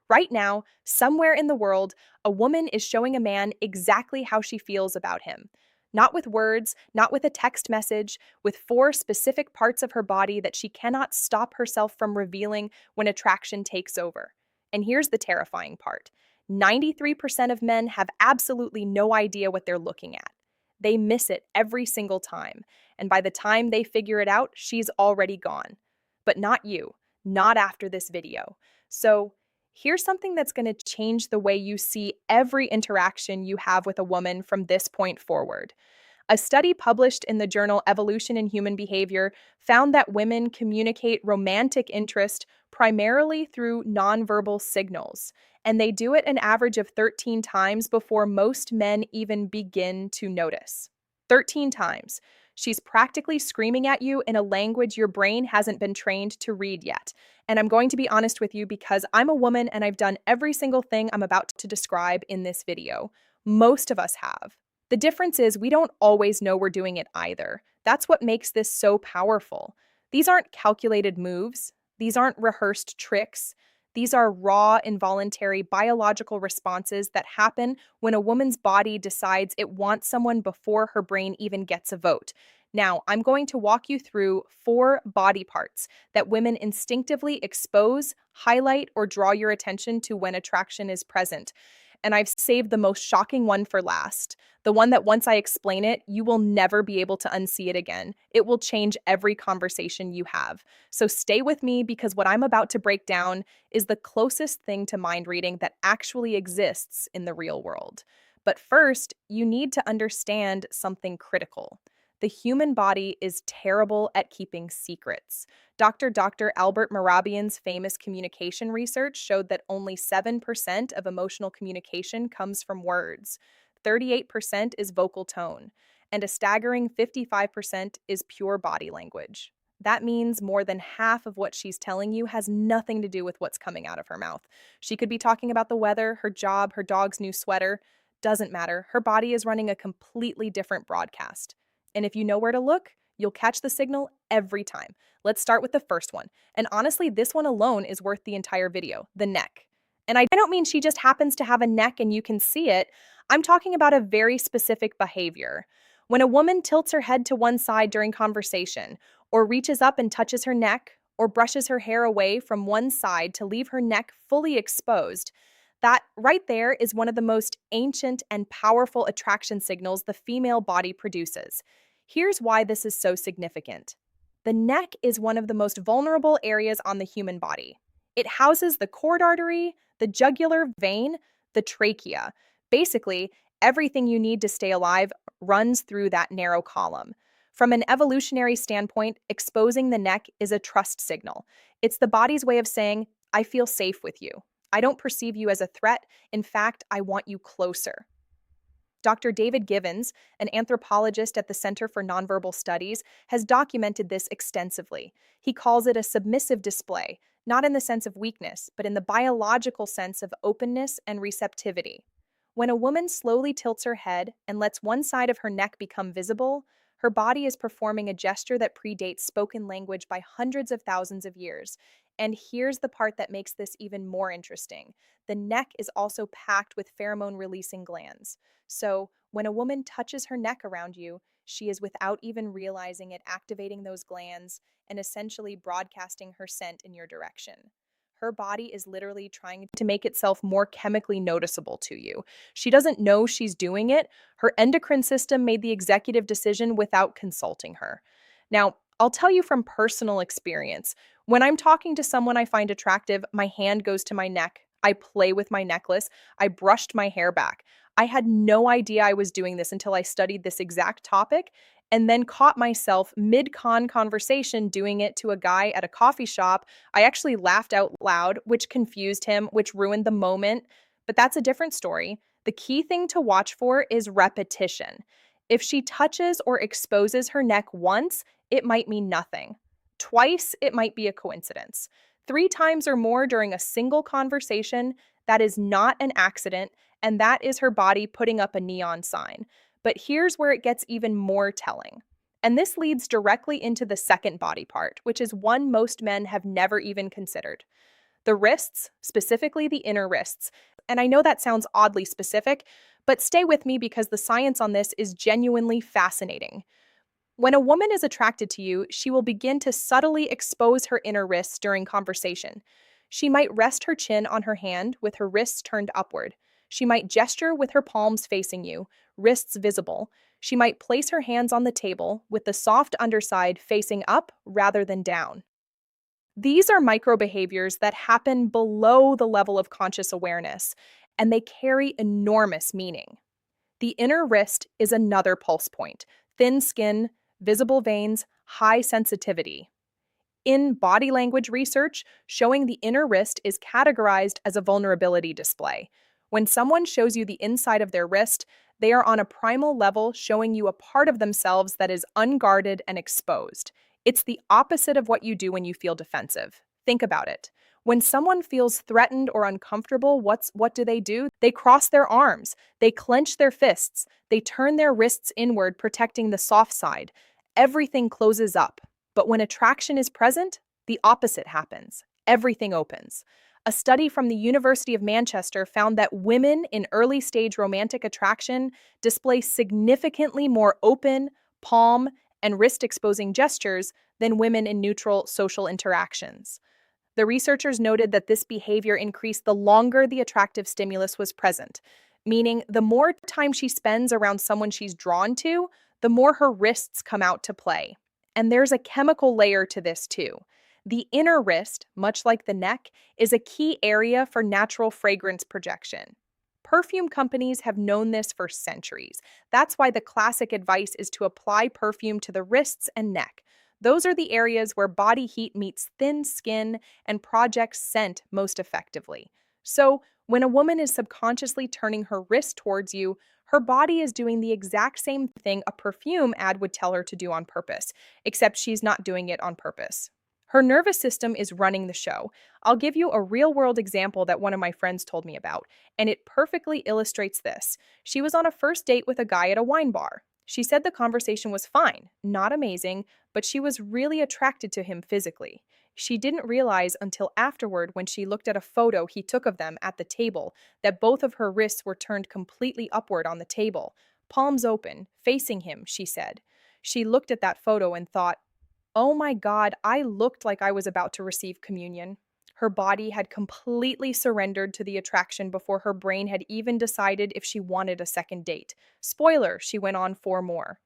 Right now, somewhere in the world, a woman is showing a man exactly how she feels about him. Not with words, not with a text message, with four specific parts of her body that she cannot stop herself from revealing when attraction takes over. And here's the terrifying part: 93% of men have absolutely no idea what they're looking at. They miss it every single time. And by the time they figure it out, she's already gone. But not you, not after this video. So, here's something that's going to change the way you see every interaction you have with a woman from this point forward. A study published in the journal Evolution in Human Behavior found that women communicate romantic interest primarily through nonverbal signals, and they do it an average of 13 times before most men even begin to notice. 13 times. She's practically screaming at you in a language your brain hasn't been trained to read yet. And I'm going to be honest with you because I'm a woman and I've done every single thing I'm about to describe in this video. Most of us have. The difference is we don't always know we're doing it either. That's what makes this so powerful. These aren't calculated moves, these aren't rehearsed tricks. These are raw, involuntary biological responses that happen when a woman's body decides it wants someone before her brain even gets a vote. Now, I'm going to walk you through four body parts that women instinctively expose, highlight, or draw your attention to when attraction is present. And I've saved the most shocking one for last. The one that once I explain it, you will never be able to unsee it again. It will change every conversation you have. So stay with me because what I'm about to break down is the closest thing to mind reading that actually exists in the real world. But first, you need to understand something critical. The human body is terrible at keeping secrets. Dr. Albert Mehrabian's famous communication research showed that only 7% of emotional communication comes from words, 38% is vocal tone, and a staggering 55% is pure body language. That means more than half of what she's telling you has nothing to do with what's coming out of her mouth. She could be talking about the weather, her job, her dog's new sweater. Doesn't matter. Her body is running a completely different broadcast. And if you know where to look, you'll catch the signal every time. Let's start with the first one. And honestly, this one alone is worth the entire video: the neck. And I don't mean she just happens to have a neck and you can see it. I'm talking about a very specific behavior. When a woman tilts her head to one side during conversation, or reaches up and touches her neck, or brushes her hair away from one side to leave her neck fully exposed, that right there is one of the most ancient and powerful attraction signals the female body produces. Here's why this is so significant. The neck is one of the most vulnerable areas on the human body. It houses the cord artery, the jugular vein, the trachea. Basically, everything you need to stay alive runs through that narrow column. From an evolutionary standpoint, exposing the neck is a trust signal. It's the body's way of saying, I feel safe with you. I don't perceive you as a threat. In fact, I want you closer. Dr. David Givens, an anthropologist at the Center for Nonverbal Studies, has documented this extensively. He calls it a submissive display, not in the sense of weakness, but in the biological sense of openness and receptivity. When a woman slowly tilts her head and lets one side of her neck become visible, her body is performing a gesture that predates spoken language by hundreds of thousands of years. And here's the part that makes this even more interesting: the neck is also packed with pheromone releasing glands. So, when a woman touches her neck around you, she is, without even realizing it, activating those glands and essentially broadcasting her scent in your direction. Her body is literally trying to make itself more chemically noticeable to you. She doesn't know she's doing it. Her endocrine system made the executive decision without consulting her. Now, I'll tell you from personal experience. When I'm talking to someone I find attractive, my hand goes to my neck. I play with my necklace. I brushed my hair back. I had no idea I was doing this until I studied this exact topic and then caught myself mid-con conversation doing it to a guy at a coffee shop. I actually laughed out loud, which confused him, which ruined the moment. But that's a different story. The key thing to watch for is repetition. If she touches or exposes her neck once, it might mean nothing. Twice, it might be a coincidence. Three times or more during a single conversation, that is not an accident, and that is her body putting up a neon sign. But here's where it gets even more telling. And this leads directly into the second body part, which is one most men have never even considered: The wrists, specifically the inner wrists. And I know that sounds oddly specific, but stay with me because the science on this is genuinely fascinating. When a woman is attracted to you, she will begin to subtly expose her inner wrists during conversation. She might rest her chin on her hand with her wrists turned upward. She might gesture with her palms facing you, wrists visible. She might place her hands on the table with the soft underside facing up rather than down. These are micro behaviors that happen below the level of conscious awareness, and they carry enormous meaning. The inner wrist is another pulse point: thin skin, visible veins, high sensitivity. In body language research, showing the inner wrist is categorized as a vulnerability display. When someone shows you the inside of their wrist, they are on a primal level showing you a part of themselves that is unguarded and exposed. It's the opposite of what you do when you feel defensive. Think about it. When someone feels threatened or uncomfortable, what do? They cross their arms, they clench their fists, they turn their wrists inward, protecting the soft side. Everything closes up. But when attraction is present, the opposite happens. Everything opens. A study from the University of Manchester found that women in early stage romantic attraction display significantly more open, palm, and wrist exposing gestures than women in neutral social interactions. The researchers noted that this behavior increased the longer the attractive stimulus was present, meaning the more time she spends around someone she's drawn to, the more her wrists come out to play. And there's a chemical layer to this too. The inner wrist, much like the neck, is a key area for natural fragrance projection. Perfume companies have known this for centuries. That's why the classic advice is to apply perfume to the wrists and neck. Those are the areas where body heat meets thin skin and projects scent most effectively. So, when a woman is subconsciously turning her wrist towards you, her body is doing the exact same thing a perfume ad would tell her to do on purpose, except she's not doing it on purpose. Her nervous system is running the show. I'll give you a real world example that one of my friends told me about, and it perfectly illustrates this. She was on a first date with a guy at a wine bar. She said the conversation was fine, not amazing, but she was really attracted to him physically. She didn't realize until afterward, when she looked at a photo he took of them at the table, that both of her wrists were turned completely upward on the table, palms open, facing him, she said. She looked at that photo and thought, "Oh my God, I looked like I was about to receive communion." Her body had completely surrendered to the attraction before her brain had even decided if she wanted a second date. Spoiler, she went on for more.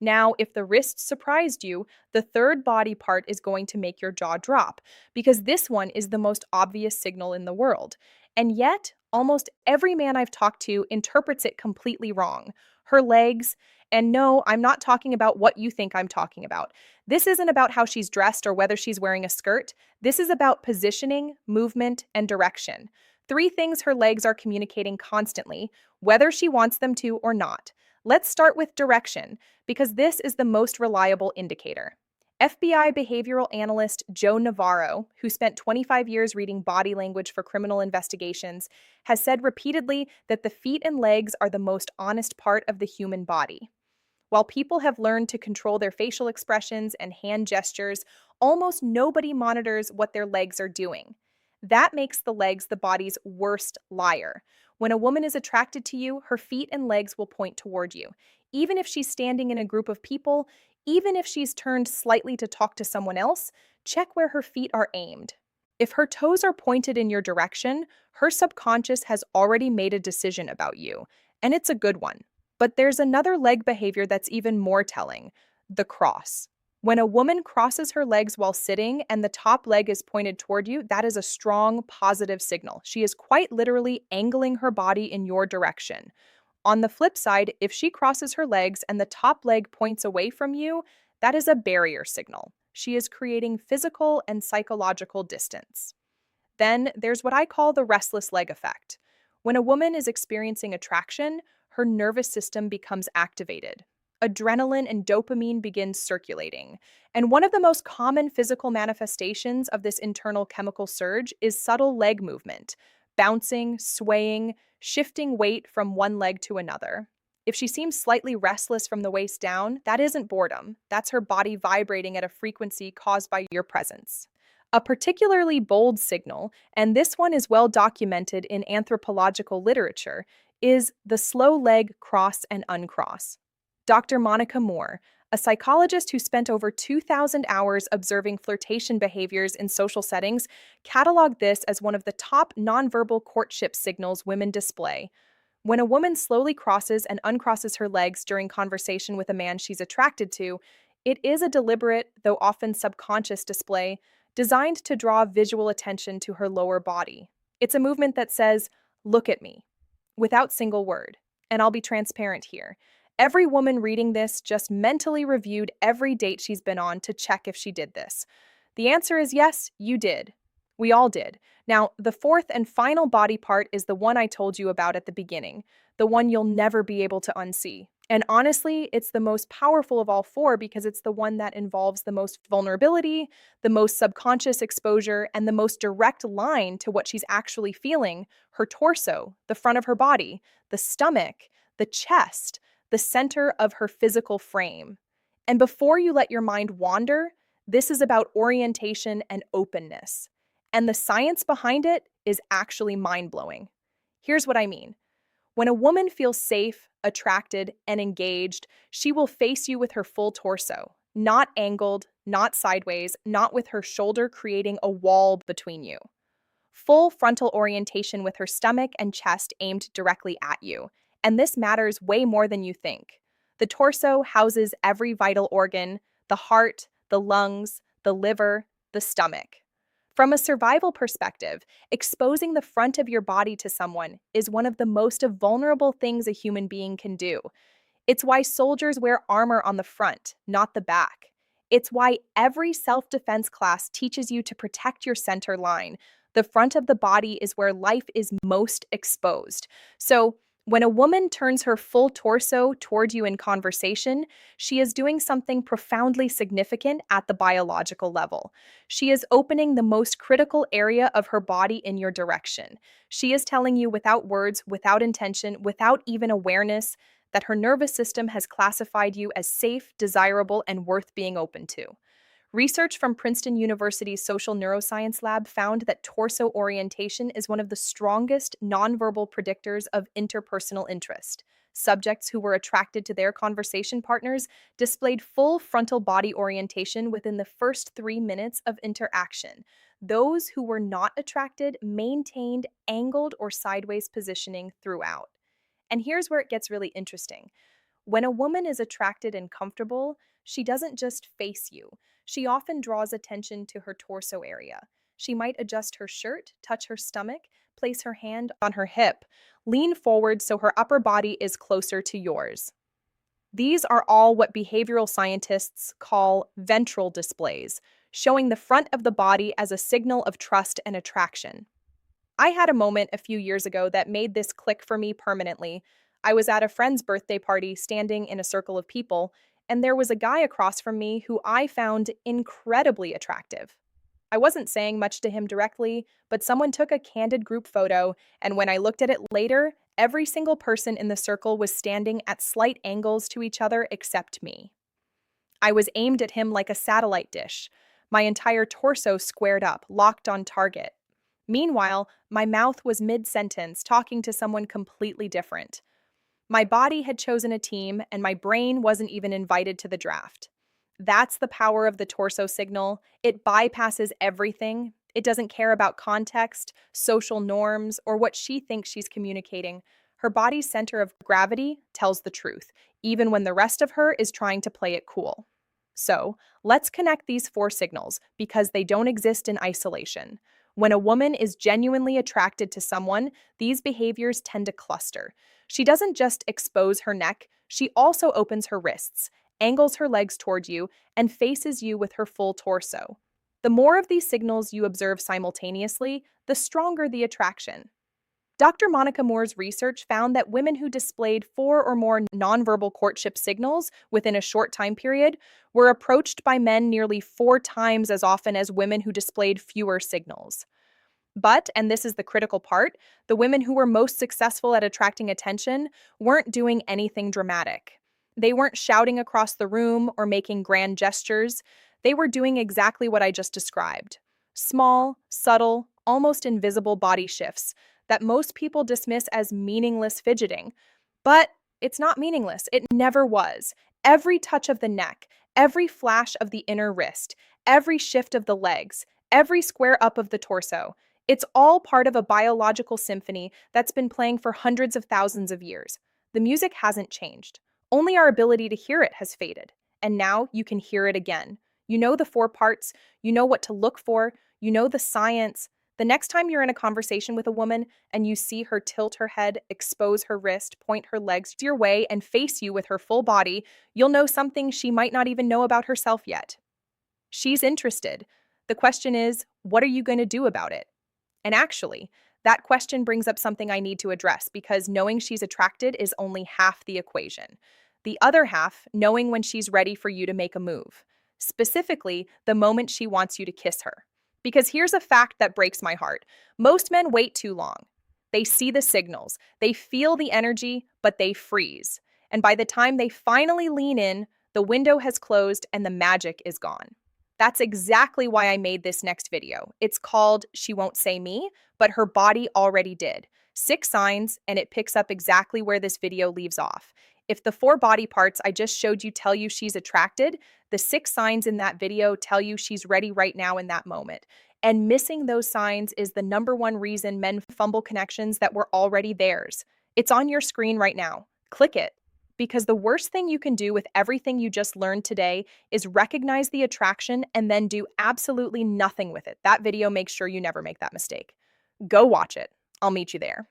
Now, if the wrist surprised you, the third body part is going to make your jaw drop, because this one is the most obvious signal in the world. And yet, almost every man I've talked to interprets it completely wrong. Her legs, and no, I'm not talking about what you think I'm talking about. This isn't about how she's dressed or whether she's wearing a skirt. This is about positioning, movement, and direction. Three things her legs are communicating constantly, whether she wants them to or not. Let's start with direction, because this is the most reliable indicator. FBI behavioral analyst Joe Navarro, who spent 25 years reading body language for criminal investigations, has said repeatedly that the feet and legs are the most honest part of the human body. While people have learned to control their facial expressions and hand gestures, almost nobody monitors what their legs are doing. That makes the legs the body's worst liar. When a woman is attracted to you, her feet and legs will point toward you. Even if she's standing in a group of people, even if she's turned slightly to talk to someone else, check where her feet are aimed. If her toes are pointed in your direction, her subconscious has already made a decision about you, and it's a good one. But there's another leg behavior that's even more telling: the cross. When a woman crosses her legs while sitting and the top leg is pointed toward you, that is a strong, positive signal. She is quite literally angling her body in your direction. On the flip side, if she crosses her legs and the top leg points away from you, that is a barrier signal. She is creating physical and psychological distance. Then there's what I call the restless leg effect. When a woman is experiencing attraction, her nervous system becomes activated. Adrenaline and dopamine begin circulating. And one of the most common physical manifestations of this internal chemical surge is subtle leg movement, bouncing, swaying, shifting weight from one leg to another. If she seems slightly restless from the waist down, that isn't boredom. That's her body vibrating at a frequency caused by your presence. A particularly bold signal, and this one is well documented in anthropological literature, is the slow leg cross and uncross. Dr. Monica Moore, a psychologist who spent over 2,000 hours observing flirtation behaviors in social settings, cataloged this as one of the top nonverbal courtship signals women display. When a woman slowly crosses and uncrosses her legs during conversation with a man she's attracted to, it is a deliberate, though often subconscious display designed to draw visual attention to her lower body. It's a movement that says, "Look at me," without single word. And I'll be transparent here. Every woman reading this just mentally reviewed every date she's been on to check if she did this. The answer is yes, you did. We all did. Now, the fourth and final body part is the one I told you about at the beginning, the one you'll never be able to unsee. And honestly, it's the most powerful of all four because it's the one that involves the most vulnerability, the most subconscious exposure, and the most direct line to what she's actually feeling: her torso, the front of her body, the stomach, the chest, the center of her physical frame. And before you let your mind wander, this is about orientation and openness. And the science behind it is actually mind blowing. Here's what I mean. When a woman feels safe, attracted, and engaged, she will face you with her full torso, not angled, not sideways, not with her shoulder creating a wall between you. Full frontal orientation with her stomach and chest aimed directly at you. And this matters way more than you think. The torso houses every vital organ: the heart, the lungs, the liver, the stomach. From a survival perspective, exposing the front of your body to someone is one of the most vulnerable things a human being can do. It's why soldiers wear armor on the front, not the back. It's why every self-defense class teaches you to protect your center line. The front of the body is where life is most exposed. So, when a woman turns her full torso toward you in conversation, she is doing something profoundly significant at the biological level. She is opening the most critical area of her body in your direction. She is telling you without words, without intention, without even awareness, that her nervous system has classified you as safe, desirable, and worth being open to. Research from Princeton University's Social Neuroscience Lab found that torso orientation is one of the strongest nonverbal predictors of interpersonal interest. Subjects who were attracted to their conversation partners displayed full frontal body orientation within the first 3 minutes of interaction. Those who were not attracted maintained angled or sideways positioning throughout. And here's where it gets really interesting. When a woman is attracted and comfortable, she doesn't just face you. She often draws attention to her torso area. She might adjust her shirt, touch her stomach, place her hand on her hip, lean forward so her upper body is closer to yours. These are all what behavioral scientists call ventral displays, showing the front of the body as a signal of trust and attraction. I had a moment a few years ago that made this click for me permanently. I was at a friend's birthday party, standing in a circle of people, and there was a guy across from me who I found incredibly attractive. I wasn't saying much to him directly, but someone took a candid group photo, and when I looked at it later, every single person in the circle was standing at slight angles to each other except me. I was aimed at him like a satellite dish, my entire torso squared up, locked on target. Meanwhile, my mouth was mid-sentence, talking to someone completely different. My body had chosen a team, and my brain wasn't even invited to the draft. That's the power of the torso signal. It bypasses everything. It doesn't care about context, social norms, or what she thinks she's communicating. Her body's center of gravity tells the truth, even when the rest of her is trying to play it cool. So, let's connect these four signals because they don't exist in isolation. When a woman is genuinely attracted to someone, these behaviors tend to cluster. She doesn't just expose her neck, she also opens her wrists, angles her legs toward you, and faces you with her full torso. The more of these signals you observe simultaneously, the stronger the attraction. Dr. Monica Moore's research found that women who displayed 4 or more nonverbal courtship signals within a short time period were approached by men nearly 4 times as often as women who displayed fewer signals. But, and this is the critical part, the women who were most successful at attracting attention weren't doing anything dramatic. They weren't shouting across the room or making grand gestures. They were doing exactly what I just described: Small, subtle, almost invisible body shifts that most people dismiss as meaningless fidgeting. But it's not meaningless. It never was. Every touch of the neck, every flash of the inner wrist, every shift of the legs, every square up of the torso, it's all part of a biological symphony that's been playing for hundreds of thousands of years. The music hasn't changed. Only our ability to hear it has faded. And now you can hear it again. You know the four parts, you know what to look for, you know the science. The next time you're in a conversation with a woman and you see her tilt her head, expose her wrist, point her legs your way, and face you with her full body, you'll know something she might not even know about herself yet. She's interested. The question is, what are you going to do about it? And actually, that question brings up something I need to address because knowing she's attracted is only half the equation. The other half, knowing when she's ready for you to make a move. Specifically, the moment she wants you to kiss her. Because here's a fact that breaks my heart. Most men wait too long. They see the signals, they feel the energy, but they freeze. And by the time they finally lean in, the window has closed and the magic is gone. That's exactly why I made this next video. It's called She Won't Say Me, but Her Body Already Did. 6 signs, and it picks up exactly where this video leaves off. If the 4 body parts I just showed you tell you she's attracted, the 6 signs in that video tell you she's ready right now in that moment. And missing those signs is the #1 reason men fumble connections that were already theirs. It's on your screen right now. Click it. Because the worst thing you can do with everything you just learned today is recognize the attraction and then do absolutely nothing with it. That video makes sure you never make that mistake. Go watch it. I'll meet you there.